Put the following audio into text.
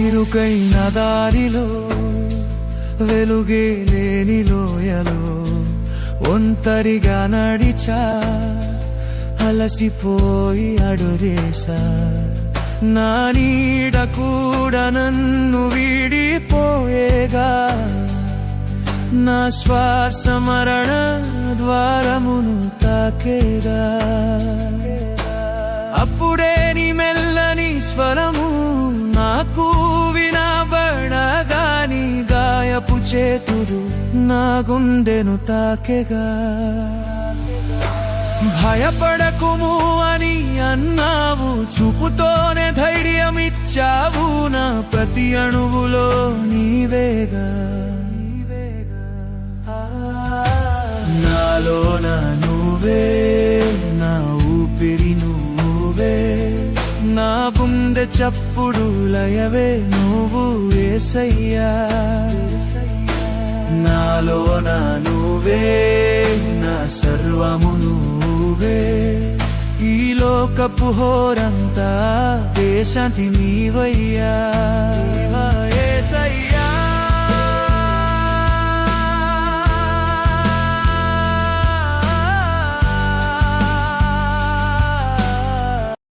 ఇరుకైన దారిలో వెలుగే లేని లోయలో ఒంటరిగా నడిచా, అలసిపోయి అడురేసా. నా నీడ కూడా నన్ను వీడిపోయేగా, నా శ్వాస మరణ ద్వారమును తాకేగా. అప్పుడే నీ మెల్లని స్వరము నాకు వినబడగా, నీ గాయపు చేతులు నా గుండెను తాకెగా. భయపడకుము అని అన్నావు, చూపుతోనే ధైర్యమిచ్చావు. నా ప్రతి అణువులో నీవేగా. నాలోన నువ్వే, నా ఊపిరి నువ్వే, నా గుండె చప్పుడు లయవే నువ్వు యేసయ్యా. నాలోన నువ్వే, నా సర్వము నువ్వే, ఈ లోకపు హోరంతా దేశాంతి నీవయ్యా.